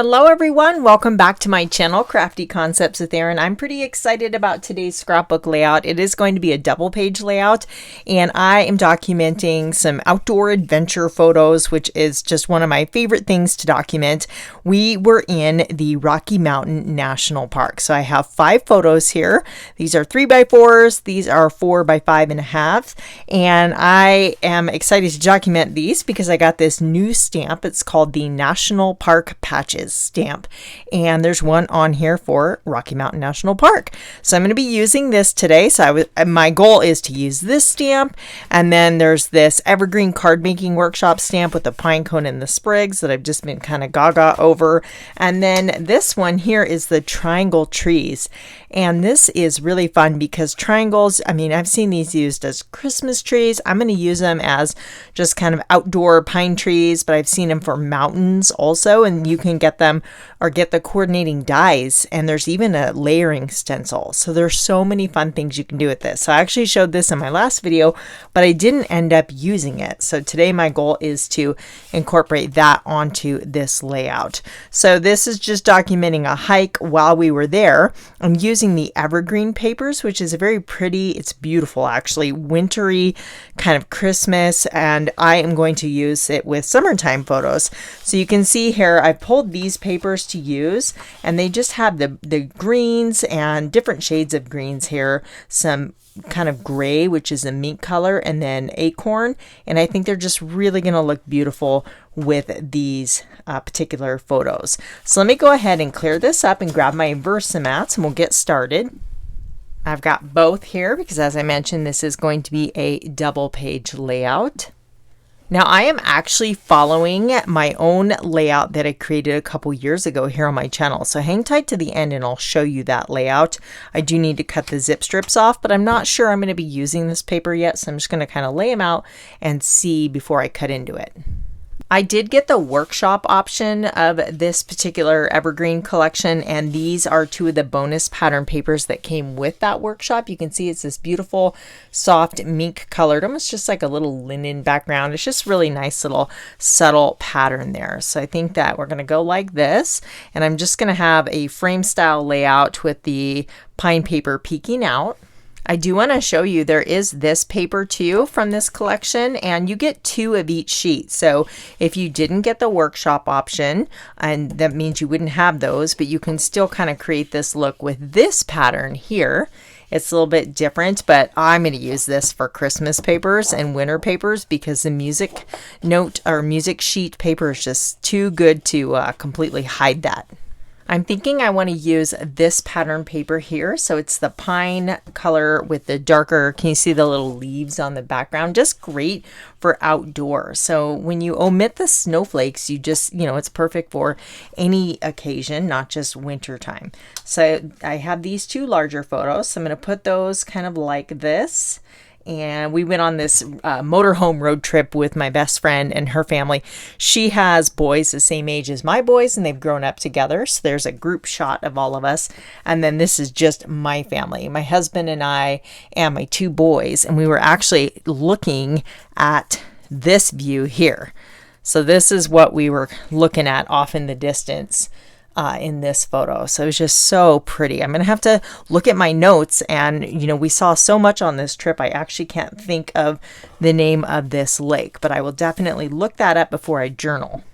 Hello everyone, welcome back to my channel, Crafty Concepts with Erin. I'm pretty excited about today's scrapbook layout. It is going to be a double page layout, and I am documenting some outdoor adventure photos, which is just one of my favorite things to document. We were in the Rocky Mountain National Park. So I have 5 photos here. These are 3x4s, these are 4x5.5, and I am excited to document these because I got this new stamp. It's called the National Park Patches stamp, and there's one on here for Rocky Mountain National Park. So I'm going to be using this today. So my goal is to use this stamp, and then there's this Evergreen Card Making Workshop stamp with the pine cone and the sprigs that I've just been kind of gaga over, and then this one here is the triangle trees. And this is really fun because triangles, I mean, I've seen these used as Christmas trees. I'm going to use them as just kind of outdoor pine trees, but I've seen them for mountains also, and you can get them or get the coordinating dies, and there's even a layering stencil. So there's so many fun things you can do with this. So I actually showed this in my last video, but I didn't end up using it. So today my goal is to incorporate that onto this layout. So this is just documenting a hike while we were there. I'm using the evergreen papers, which is a very pretty, it's beautiful actually, wintry kind of Christmas, and I am going to use it with summertime photos. So you can see here I pulled these papers to use, and they just have the greens and different shades of greens here, some kind of gray, which is a mink color, and then acorn, and I think they're just really going to look beautiful with these particular photos. So let me go ahead and clear this up and grab my Versamats, and we'll get started. I've got both here because, as I mentioned, this is going to be a double page layout. Now I am actually following my own layout that I created a couple years ago here on my channel. So hang tight to the end and I'll show you that layout. I do need to cut the zip strips off, but I'm not sure I'm going to be using this paper yet. So I'm just going to kind of lay them out and see before I cut into it. I did get the workshop option of this particular evergreen collection, and these are 2 of the bonus pattern papers that came with that workshop. You can see it's this beautiful soft mink colored, almost just like a little linen background. It's just really nice little subtle pattern there. So I think that we're going to go like this, and I'm just going to have a frame style layout with the pine paper peeking out. I do want to show you there is this paper too from this collection, and you get 2 of each sheet. So if you didn't get the workshop option, and that means you wouldn't have those, but you can still kind of create this look with this pattern here. It's a little bit different, but I'm going to use this for Christmas papers and winter papers because the music note or music sheet paper is just too good to completely hide that. I'm thinking I want to use this pattern paper here. So it's the pine color with the darker, can you see the little leaves on the background? Just great for outdoor. So when you omit the snowflakes, you just, it's perfect for any occasion, not just winter time. So I have these 2 larger photos. So I'm going to put those kind of like this. And we went on this motorhome road trip with my best friend and her family. She has boys the same age as my boys, and they've grown up together. So there's a group shot of all of us. And then this is just my family, my husband and I, and my 2 boys. And we were actually looking at this view here. So this is what we were looking at off in the distance. In this photo. So it was just so pretty. I'm going to have to look at my notes, and we saw so much on this trip I actually can't think of the name of this lake, but I will definitely look that up before I journal.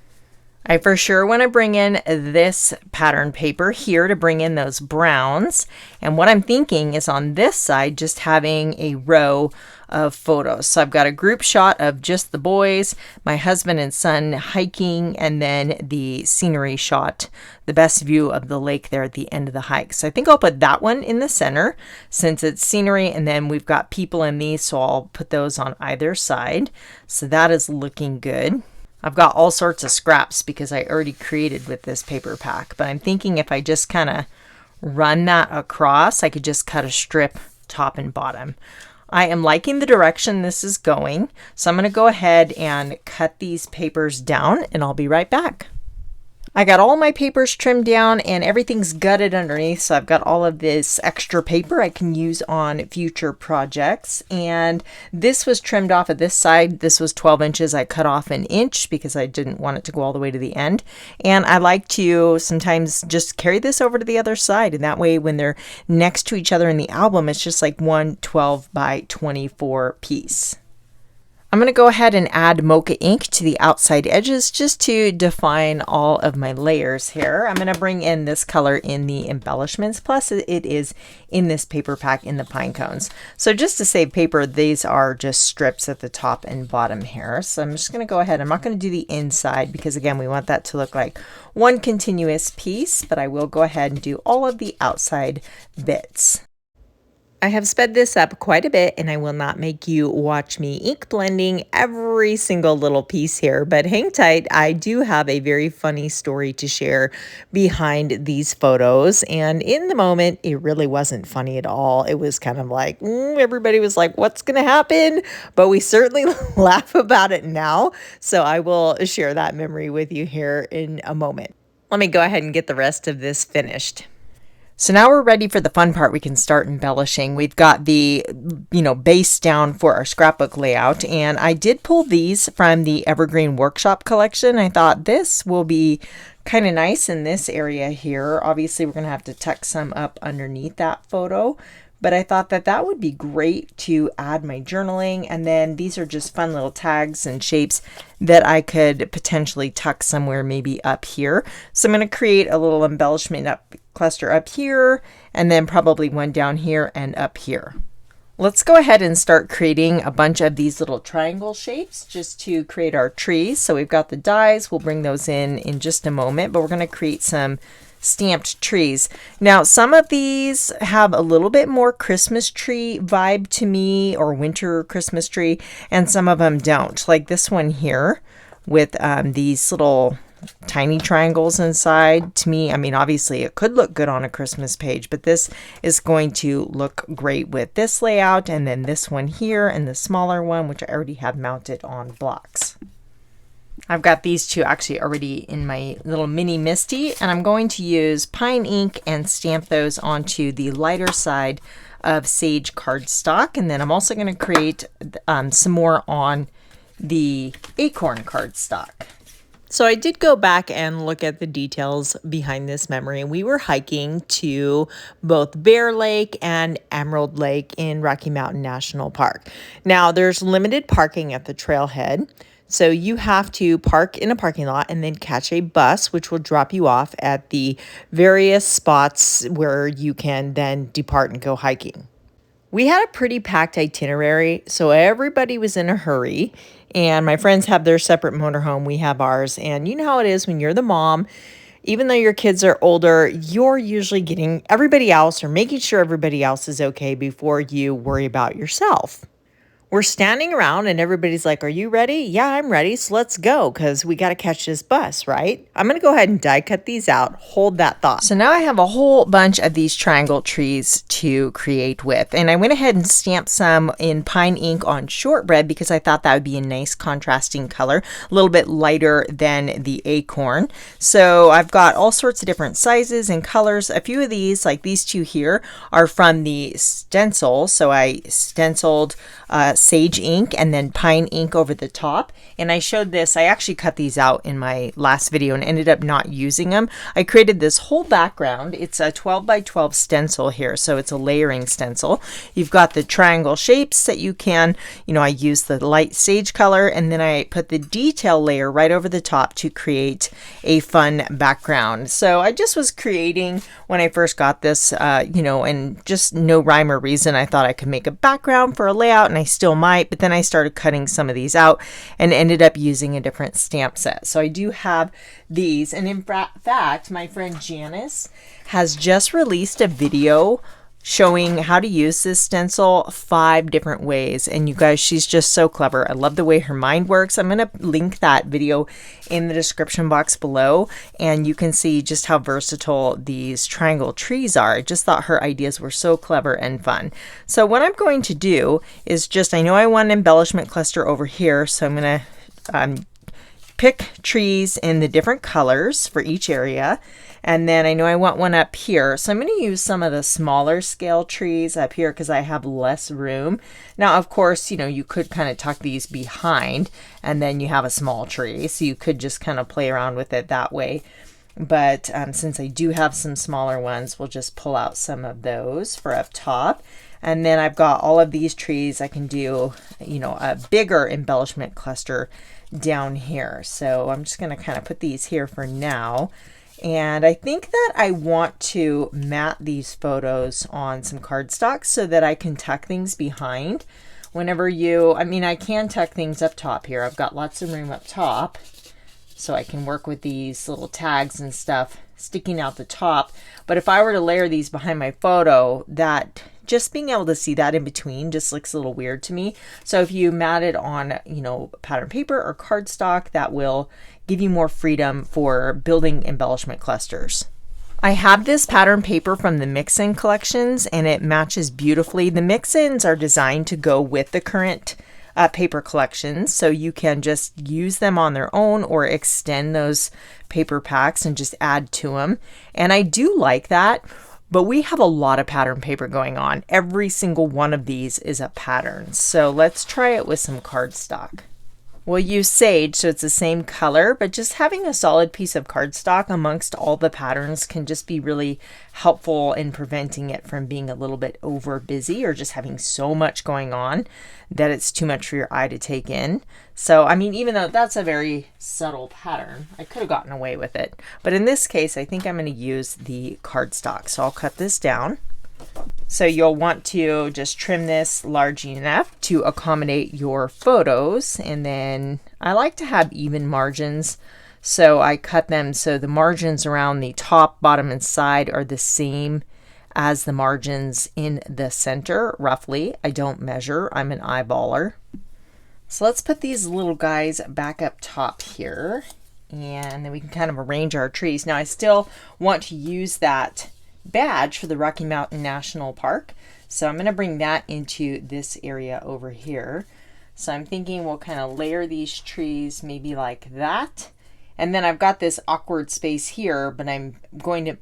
I for sure want to bring in this pattern paper here to bring in those browns, and what I'm thinking is on this side just having a row of photos. So I've got a group shot of just the boys, my husband and son hiking, and then the scenery shot, the best view of the lake there at the end of the hike. So I think I'll put that one in the center since it's scenery, and then we've got people in these, so I'll put those on either side. So that is looking good. I've got all sorts of scraps because I already created with this paper pack, but I'm thinking if I just kind of run that across, I could just cut a strip top and bottom. I am liking the direction this is going, so I'm going to go ahead and cut these papers down, and I'll be right back. I got all my papers trimmed down and everything's gutted underneath, so I've got all of this extra paper I can use on future projects. And this was trimmed off at this side. This was 12 inches. I cut off an inch because I didn't want it to go all the way to the end. And I like to sometimes just carry this over to the other side, and that way when they're next to each other in the album, it's just like one 12 by 24 piece. I'm going to go ahead and add mocha ink to the outside edges just to define all of my layers here. I'm going to bring in this color in the embellishments, plus it is in this paper pack in the pine cones. So just to save paper, these are just strips at the top and bottom here. So I'm just going to go ahead. I'm not going to do the inside because again, we want that to look like one continuous piece, but I will go ahead and do all of the outside bits. I have sped this up quite a bit, and I will not make you watch me ink blending every single little piece here, but hang tight. I do have a very funny story to share behind these photos, and in the moment, it really wasn't funny at all. It was kind of like, everybody was like, what's going to happen? But we certainly laugh about it now, so I will share that memory with you here in a moment. Let me go ahead and get the rest of this finished. So now we're ready for the fun part. We can start embellishing. We've got the, base down for our scrapbook layout, and I did pull these from the Evergreen Workshop collection. I thought this will be kind of nice in this area here. Obviously, we're going to have to tuck some up underneath that photo, but I thought that that would be great to add my journaling. And then these are just fun little tags and shapes that I could potentially tuck somewhere maybe up here. So I'm going to create a little embellishment cluster up here, and then probably one down here and up here. Let's go ahead and start creating a bunch of these little triangle shapes just to create our trees. So we've got the dies. We'll bring those in just a moment, but we're going to create some stamped trees. Now, some of these have a little bit more Christmas tree vibe to me, or winter Christmas tree, and some of them don't. Like this one here with these little tiny triangles inside. To me, I mean, obviously it could look good on a Christmas page, but this is going to look great with this layout, and then this one here and the smaller one, which I already have mounted on blocks. I've got these two actually already in my little mini Misty, and I'm going to use pine ink and stamp those onto the lighter side of sage cardstock. And then I'm also going to create some more on the acorn cardstock. So I did go back and look at the details behind this memory, and we were hiking to both Bear Lake and Emerald Lake in Rocky Mountain National Park. Now, there's limited parking at the trailhead, so you have to park in a parking lot and then catch a bus, which will drop you off at the various spots where you can then depart and go hiking. We had a pretty packed itinerary, so everybody was in a hurry. And my friends have their separate motorhome, we have ours. And you know how it is when you're the mom, even though your kids are older, you're usually getting everybody else or making sure everybody else is okay before you worry about yourself. We're standing around and everybody's like, are you ready? Yeah, I'm ready. So let's go because we got to catch this bus, right? I'm going to go ahead and die cut these out. Hold that thought. So now I have a whole bunch of these triangle trees to create with. And I went ahead and stamped some in pine ink on shortbread because I thought that would be a nice contrasting color, a little bit lighter than the acorn. So I've got all sorts of different sizes and colors. A few of these, like these two here, are from the stencil. So I stenciled sage ink and then pine ink over the top, and I showed this. I actually cut these out in my last video and ended up not using them. I created this whole background. It's a 12 by 12 stencil here, so it's a layering stencil. You've got the triangle shapes that you can, I use the light sage color, and then I put the detail layer right over the top to create a fun background. So I just was creating when I first got this, and just no rhyme or reason. I thought I could make a background for a layout, and I still might, but then I started cutting some of these out and ended up using a different stamp set. So I do have these, and in fact, my friend Janice has just released a video showing how to use this stencil 5 different ways. And you guys, she's just so clever. I love the way her mind works. I'm going to link that video in the description box below, and you can see just how versatile these triangle trees are. I just thought her ideas were so clever and fun. So what I'm going to do is I know I want an embellishment cluster over here, so I'm going to pick trees in the different colors for each area. And then I know I want one up here, so I'm going to use some of the smaller scale trees up here because I have less room. Now, of course, you know, you could kind of tuck these behind and then you have a small tree, so you could just kind of play around with it that way. But since I do have some smaller ones, we'll just pull out some of those for up top. And then I've got all of these trees. I can do, you know, a bigger embellishment cluster down here. So I'm just going to kind of put these here for now. And I think that I want to mat these photos on some cardstock so that I can tuck things behind. Whenever you, I mean, I can tuck things up top here. I've got lots of room up top, so I can work with these little tags and stuff sticking out the top. But if I were to layer these behind my photo, that just being able to see that in between just looks a little weird to me. So if you mat it on, you know, pattern paper or cardstock, that will give you more freedom for building embellishment clusters. I have this pattern paper from the Mix-In collections and it matches beautifully. The Mix-Ins are designed to go with the current paper collections, so you can just use them on their own or extend those paper packs and just add to them. And I do like that, but we have a lot of pattern paper going on. Every single one of these is a pattern. So let's try it with some cardstock. We'll use sage, so it's the same color, but just having a solid piece of cardstock amongst all the patterns can just be really helpful in preventing it from being a little bit over busy or just having so much going on that it's too much for your eye to take in. So, I mean, even though that's a very subtle pattern, I could have gotten away with it. But in this case, I think I'm going to use the cardstock. So I'll cut this down. So you'll want to just trim this large enough to accommodate your photos. And then I like to have even margins. So I cut them so the margins around the top, bottom, and side are the same as the margins in the center, roughly. I don't measure, I'm an eyeballer. So let's put these little guys back up top here. And then we can kind of arrange our trees. Now I still want to use that badge for the Rocky Mountain National Park. So I'm going to bring that into this area over here. So I'm thinking we'll kind of layer these trees maybe like that. And then I've got this awkward space here, but I'm going to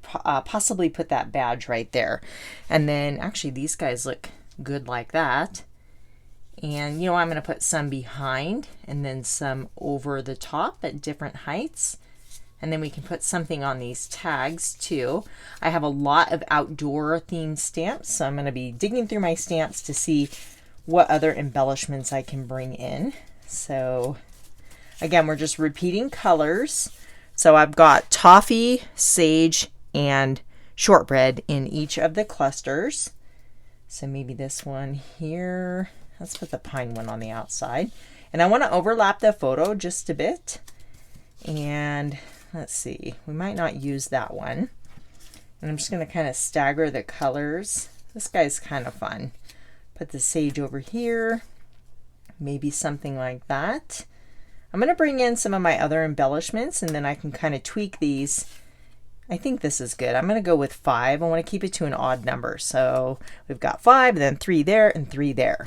possibly put that badge right there. And then actually these guys look good like that. And you know, I'm going to put some behind and then some over the top at different heights. And then we can put something on these tags too. I have a lot of outdoor themed stamps, so I'm going to be digging through my stamps to see what other embellishments I can bring in. So again, we're just repeating colors. So I've got toffee, sage, and shortbread in each of the clusters. So maybe this one here. Let's put the pine one on the outside. And I want to overlap the photo just a bit. And let's see, we might not use that one. And I'm just going to kind of stagger the colors. This guy's kind of fun. Put the sage over here, maybe something like that. I'm going to bring in some of my other embellishments and then I can kind of tweak these. I think this is good. I'm going to go with 5. I want to keep it to an odd number. So we've got 5, then 3 there and 3 there.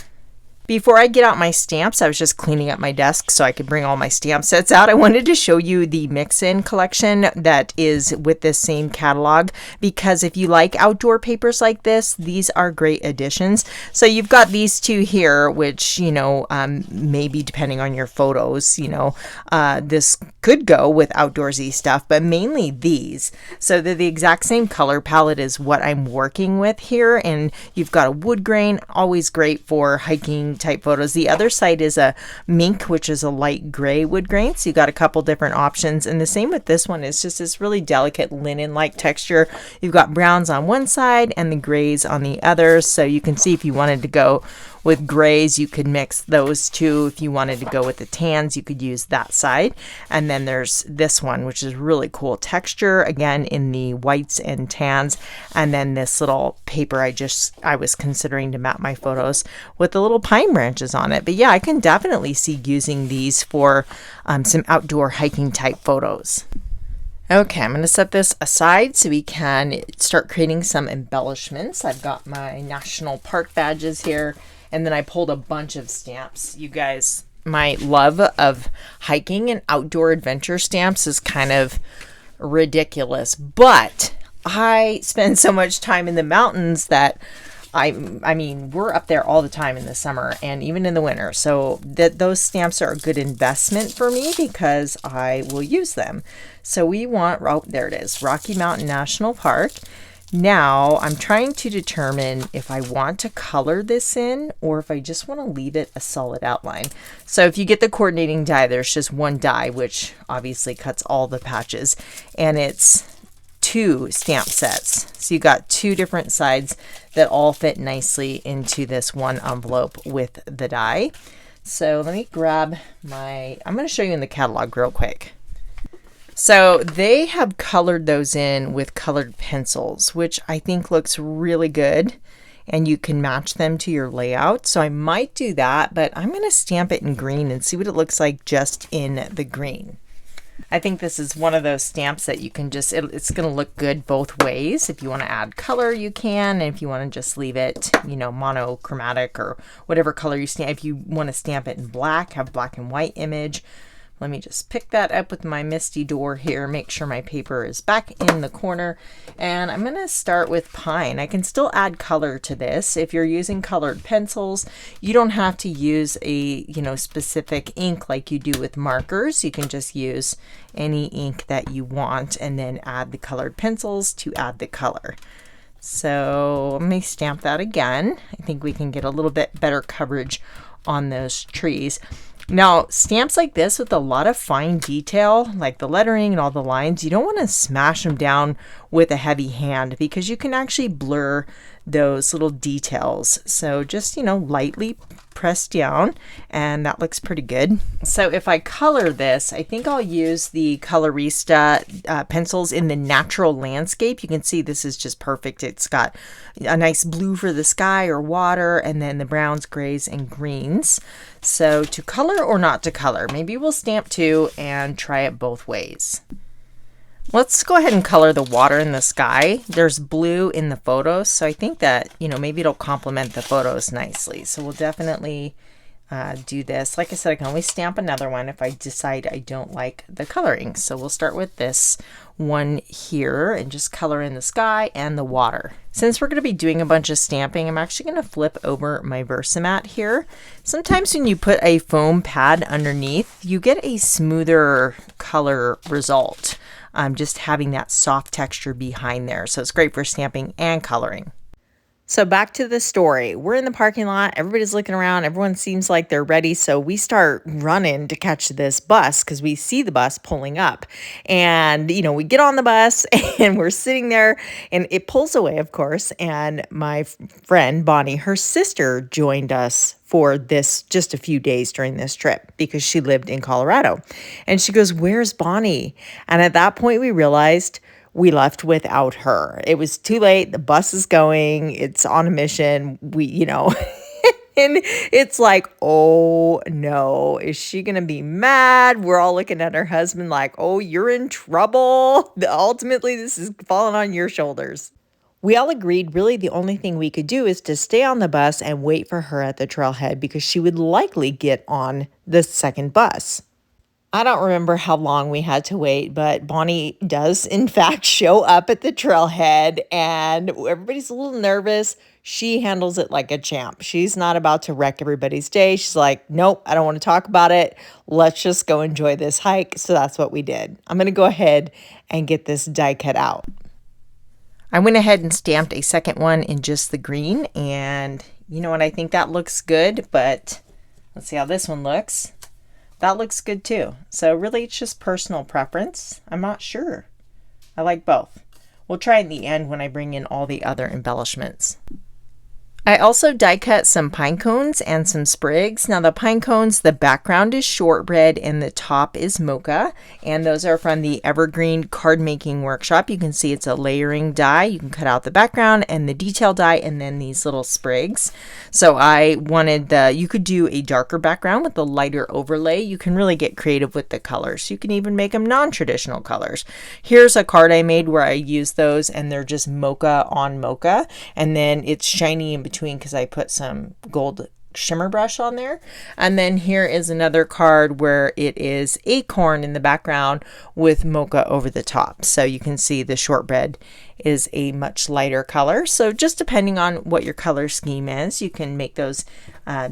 Before I get out my stamps, I was just cleaning up my desk so I could bring all my stamp sets out. I wanted to show you the Mix-In collection that is with this same catalog, because if you like outdoor papers like this, these are great additions. So you've got these two here, which, you know, maybe depending on your photos, you know, this could go with outdoorsy stuff, but mainly these. So they're the exact same color palette as what I'm working with here. And you've got a wood grain, always great for hiking type photos. The other side is a mink, which is a light gray wood grain. So you got a couple different options. And the same with this one. It's just this really delicate linen-like texture. You've got browns on one side and the grays on the other. So you can see if you wanted to go with grays, you could mix those two. If you wanted to go with the tans, you could use that side. And then there's this one, which is really cool texture, again in the whites and tans. And then this little paper I was considering to map my photos with the little pine branches on it. But yeah, I can definitely see using these for some outdoor hiking type photos. Okay, I'm going to set this aside so we can start creating some embellishments. I've got my national park badges here. And then I pulled a bunch of stamps. You guys my love of hiking and outdoor adventure stamps is kind of ridiculous, but I spend so much time in the mountains that I mean, we're up there all the time in the summer and even in the winter. So those stamps are a good investment for me because I will use them. So we want, oh, there it is, Rocky Mountain National Park. Now I'm trying to determine if I want to color this in or if I just want to leave it a solid outline. So if you get the coordinating die, there's just one die, which obviously cuts all the patches, and it's 2 stamp sets. So you got 2 different sides that all fit nicely into this one envelope with the die. So let me grab my, I'm going to show you in the catalog real quick. So they have colored those in with colored pencils, which I think looks really good, and you can match them to your layout. So I might do that, but I'm going to stamp it in green and see what it looks like just in the green. I think this is one of those stamps that you can just, it's going to look good both ways. If you want to add color, you can. And if you want to just leave it, you know, monochromatic or whatever color you stamp. If you want to stamp it in black, have black and white image. Let me just pick that up with my Misty door here, make sure my paper is back in the corner. And I'm going to start with pine. I can still add color to this. If you're using colored pencils, you don't have to use a, you know, specific ink like you do with markers. You can just use any ink that you want and then add the colored pencils to add the color. So let me stamp that again. I think we can get a little bit better coverage on those trees. Now, stamps like this with a lot of fine detail, like the lettering and all the lines, you don't want to smash them down with a heavy hand because you can actually blur those little details. So just, you know, lightly press down, and that looks pretty good. So if I color this, I think I'll use the Colorista pencils in the natural landscape. You can see this is just perfect. It's got a nice blue for the sky or water, and then the browns, grays, and greens. So to color or not to color, maybe we'll stamp 2 and try it both ways. Let's go ahead and color the water in the sky. There's blue in the photos, so I think that, you know, maybe it'll complement the photos nicely. So we'll definitely do this. Like I said, I can always stamp another one if I decide I don't like the coloring. So we'll start with this one here and just color in the sky and the water. Since we're going to be doing a bunch of stamping, I'm actually going to flip over my Versamat here. Sometimes when you put a foam pad underneath, you get a smoother color result. Just having that soft texture behind there. So it's great for stamping and coloring. So back to the story. We're in the parking lot. Everybody's looking around. Everyone seems like they're ready. So we start running to catch this bus because we see the bus pulling up. And, you know, we get on the bus and we're sitting there and it pulls away, of course. And my friend, Bonnie, her sister joined us for this just a few days during this trip because she lived in Colorado. And she goes, "Where's Bonnie?" And at that point we realized we left without her. It was too late. The bus is going. It's on a mission. We, you know, and it's like, oh no, is she going to be mad? We're all looking at her husband like, oh, you're in trouble. Ultimately, this is falling on your shoulders. We all agreed really the only thing we could do is to stay on the bus and wait for her at the trailhead because she would likely get on the second bus. I don't remember how long we had to wait, but Bonnie does, in fact, show up at the trailhead, and everybody's a little nervous. She handles it like a champ. She's not about to wreck everybody's day. She's like, nope, I don't want to talk about it. Let's just go enjoy this hike. So that's what we did. I'm going to go ahead and get this die cut out. I went ahead and stamped a second one in just the green, and you know what? I think that looks good, but let's see how this one looks. That looks good too. So really it's just personal preference. I'm not sure. I like both. We'll try in the end when I bring in all the other embellishments. I also die cut some pine cones and some sprigs. Now the pine cones, the background is shortbread and the top is mocha. And those are from the Evergreen card making workshop. You can see it's a layering die. You can cut out the background and the detail die and then these little sprigs. So I wanted you could do a darker background with the lighter overlay. You can really get creative with the colors. You can even make them non-traditional colors. Here's a card I made where I used those and they're just mocha on mocha. And then it's shiny in between because I put some gold shimmer brush on there. And then here is another card where it is acorn in the background with mocha over the top. So you can see the shortbread is a much lighter color. So just depending on what your color scheme is, you can make those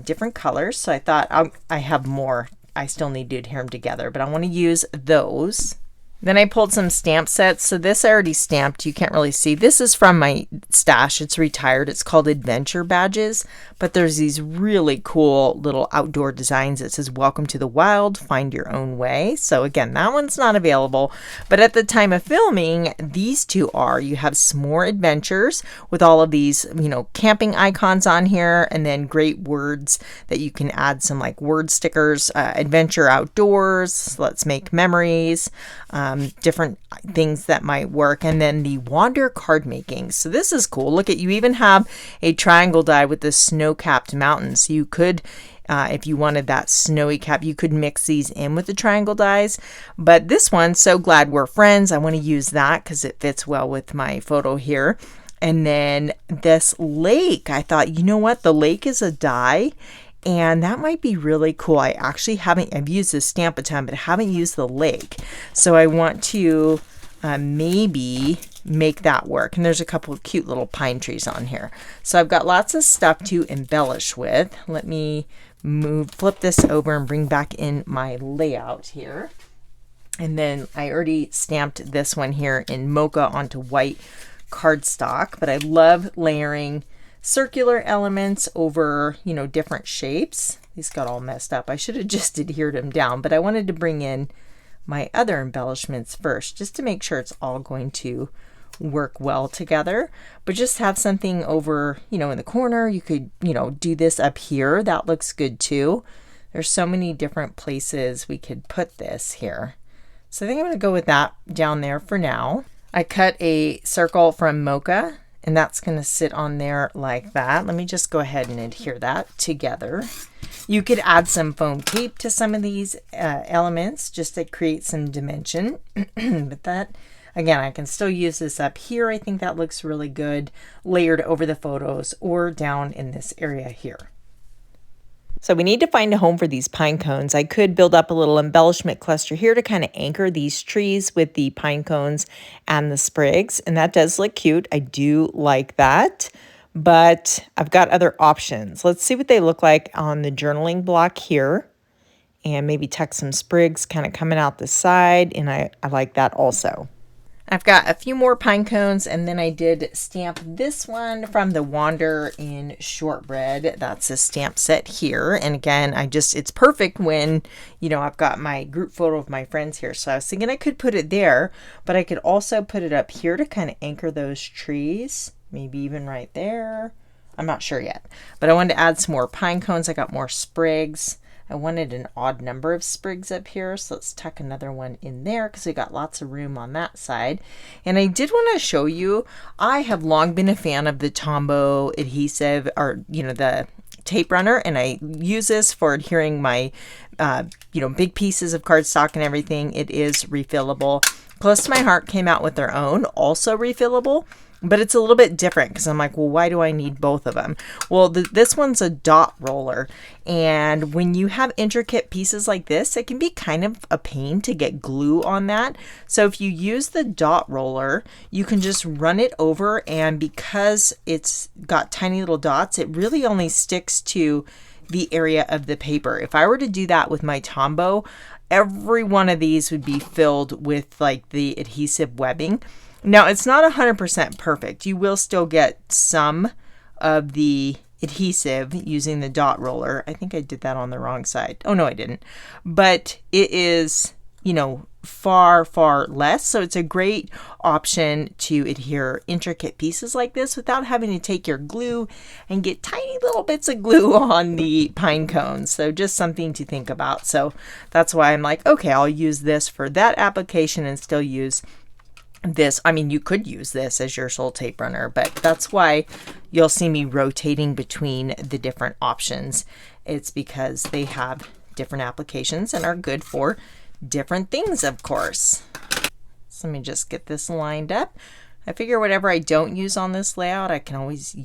different colors. So I thought I have more. I still need to adhere them together, but I want to use those. Then I pulled some stamp sets. So this I already stamped. You can't really see. This is from my stash. It's retired. It's called Adventure Badges. But there's these really cool little outdoor designs. It says, "Welcome to the wild. Find your own way." So again, that one's not available. But at the time of filming, these two are. You have S'more Adventures with all of these, camping icons on here. And then great words that you can add some like word stickers. Adventure outdoors. Let's make memories. Different things that might work. And then the Wander card making. So this is cool. Look at, you even have a triangle die with the snow-capped mountains. So you could, if you wanted that snowy cap, you could mix these in with the triangle dies. But this one, So Glad We're Friends, I want to use that because it fits well with my photo here. And then this lake, I thought, you know what? The lake is a die. And that might be really cool. I actually I've used this stamp a ton, but I haven't used the lake. So I want to maybe make that work. And there's a couple of cute little pine trees on here. So I've got lots of stuff to embellish with. Let me flip this over and bring back in my layout here. And then I already stamped this one here in mocha onto white cardstock, but I love layering circular elements over, different shapes. These got all messed up. I should have just adhered them down, but I wanted to bring in my other embellishments first, just to make sure it's all going to work well together. But just have something over, in the corner. You could, do this up here. That looks good too. There's so many different places we could put this here. So I think I'm going to go with that down there for now. I cut a circle from mocha, and that's going to sit on there like that. Let me just go ahead and adhere that together. You could add some foam tape to some of these elements just to create some dimension. But that, again, I can still use this up here. I think that looks really good layered over the photos or down in this area here. So we need to find a home for these pine cones. I could build up a little embellishment cluster here to kind of anchor these trees with the pine cones and the sprigs. And that does look cute. I do like that. But I've got other options. Let's see what they look like on the journaling block here. And maybe tuck some sprigs kind of coming out the side. And I like that also. I've got a few more pine cones, and then I did stamp this one from the Wander in Shortbread. That's a stamp set here. And again, it's perfect when, I've got my group photo of my friends here. So I was thinking I could put it there, but I could also put it up here to kind of anchor those trees. Maybe even right there. I'm not sure yet, but I wanted to add some more pine cones. I got more sprigs. I wanted an odd number of sprigs up here, so let's tuck another one in there because we got lots of room on that side. And I did want to show you, I have long been a fan of the Tombow adhesive, or the tape runner, and I use this for adhering my big pieces of cardstock and everything. It is refillable. Close to My Heart came out with their own, also refillable. But it's a little bit different because I'm like, well, why do I need both of them? Well, this one's a dot roller. And when you have intricate pieces like this, it can be kind of a pain to get glue on that. So if you use the dot roller, you can just run it over. And because it's got tiny little dots, it really only sticks to the area of the paper. If I were to do that with my Tombow, every one of these would be filled with like the adhesive webbing. Now, it's not 100% perfect. You will still get some of the adhesive using the dot roller. I think I did that on the wrong side. Oh, no, I didn't. But it is, far, far less. So it's a great option to adhere intricate pieces like this without having to take your glue and get tiny little bits of glue on the pine cones. So just something to think about. So that's why I'm like, okay, I'll use this for that application and still use this. I mean, you could use this as your sole tape runner, but that's why you'll see me rotating between the different options. It's because they have different applications and are good for different things, of course. So let me just get this lined up. I figure whatever I don't use on this layout, I can always,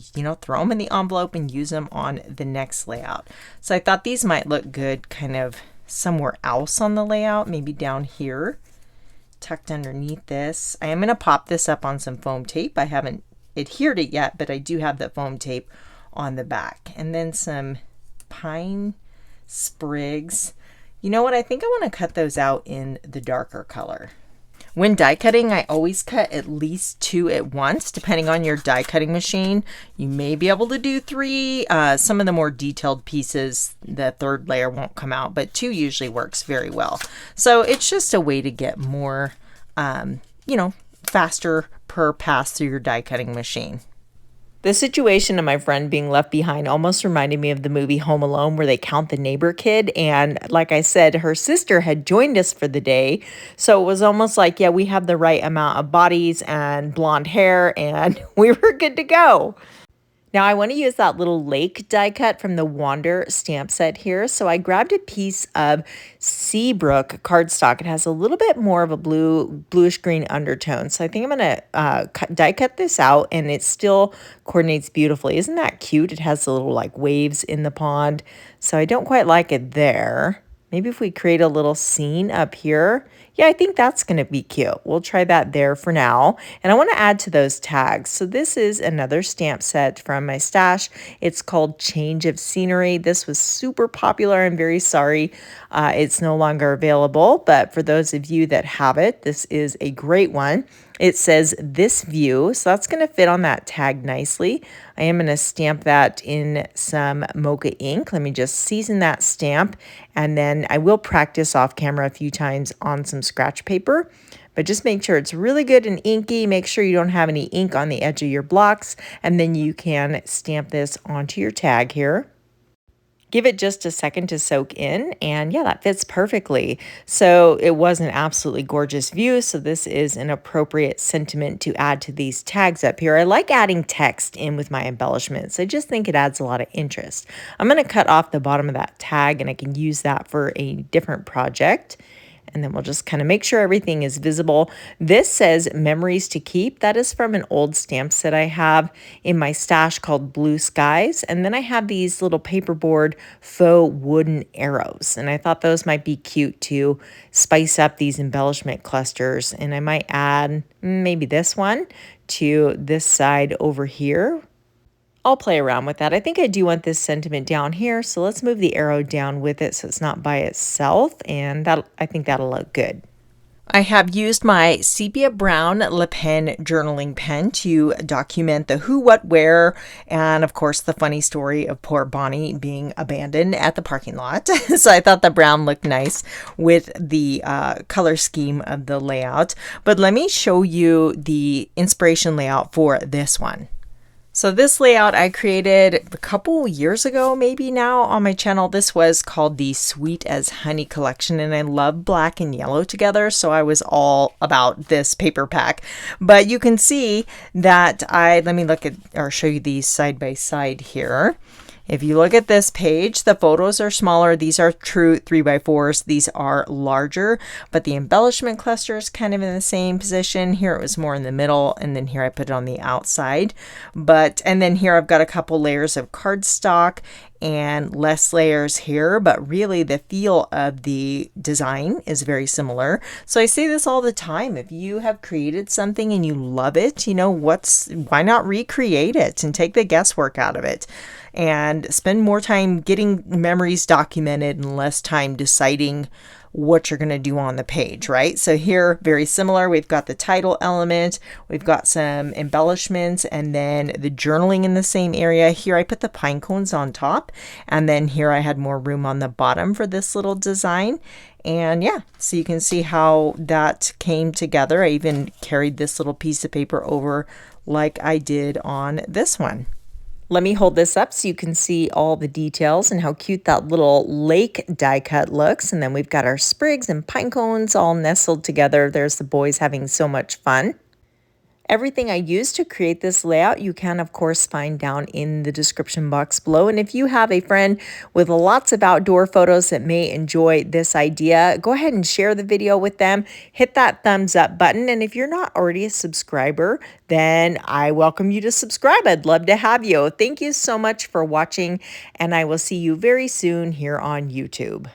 throw them in the envelope and use them on the next layout. So I thought these might look good kind of somewhere else on the layout, maybe down here, tucked underneath this. I am going to pop this up on some foam tape. I haven't adhered it yet, but I do have the foam tape on the back. And then some pine sprigs. You know what? I think I want to cut those out in the darker color. When die cutting, I always cut at least 2 at once, depending on your die cutting machine. You may be able to do 3. Some of the more detailed pieces, the third layer won't come out, but 2 usually works very well. So it's just a way to get more, faster per pass through your die cutting machine. The situation of my friend being left behind almost reminded me of the movie Home Alone, where they count the neighbor kid. And like I said, her sister had joined us for the day. So it was almost like, yeah, we have the right amount of bodies and blonde hair, and we were good to go. Now I want to use that little lake die cut from the Wander stamp set here. So I grabbed a piece of Seabrook cardstock. It has a little bit more of a bluish green undertone. So I think I'm going to die cut this out, and it still coordinates beautifully. Isn't that cute? It has the little like waves in the pond. So I don't quite like it there. Maybe if we create a little scene up here. Yeah, I think that's going to be cute. We'll try that there for now. And I want to add to those tags. So this is another stamp set from my stash. It's called Change of Scenery. This was super popular. I'm very sorry it's no longer available. But for those of you that have it, this is a great one. It says this view, so that's going to fit on that tag nicely. I am going to stamp that in some mocha ink. Let me just season that stamp, and then I will practice off camera a few times on some scratch paper. But just make sure it's really good and inky. Make sure you don't have any ink on the edge of your blocks, and then you can stamp this onto your tag here. Give it just a second to soak in, and yeah, that fits perfectly. So it was an absolutely gorgeous view, so this is an appropriate sentiment to add to these tags up here. I like adding text in with my embellishments. I just think it adds a lot of interest. I'm going to cut off the bottom of that tag, and I can use that for a different project. And then we'll just kind of make sure everything is visible. This says Memories to Keep. That is from an old stamp set I have in my stash called Blue Skies. And then I have these little paperboard faux wooden arrows. And I thought those might be cute to spice up these embellishment clusters. And I might add maybe this one to this side over here. I'll play around with that. I think I do want this sentiment down here, so let's move the arrow down with it so it's not by itself, and I think that'll look good. I have used my sepia brown Le Pen journaling pen to document the who, what, where, and of course the funny story of poor Bonnie being abandoned at the parking lot. So I thought the brown looked nice with the color scheme of the layout. But let me show you the inspiration layout for this one. So this layout I created a couple years ago, maybe now, on my channel. This was called the Sweet as Honey collection, and I love black and yellow together, so I was all about this paper pack. But you can see that let me look at or show you these side by side here. If you look at this page, the photos are smaller. These are true 3x4s. These are larger, but the embellishment cluster is kind of in the same position. Here it was more in the middle, and then here I put it on the outside. And then here I've got a couple layers of cardstock and less layers here, but really the feel of the design is very similar. So I say this all the time. If you have created something and you love it, why not recreate it and take the guesswork out of it and spend more time getting memories documented and less time deciding what you're going to do on the page, right? So here, very similar. We've got the title element, we've got some embellishments, and then the journaling in the same area. Here I put the pine cones on top, and then here I had more room on the bottom for this little design. And yeah, so you can see how that came together. I even carried this little piece of paper over like I did on this one. Let me hold this up so you can see all the details and how cute that little lake die cut looks. And then we've got our sprigs and pine cones all nestled together. There's the boys having so much fun. Everything I used to create this layout, you can of course find down in the description box below. And if you have a friend with lots of outdoor photos that may enjoy this idea, go ahead and share the video with them. Hit that thumbs up button. And if you're not already a subscriber, then I welcome you to subscribe. I'd love to have you. Thank you so much for watching, and I will see you very soon here on YouTube.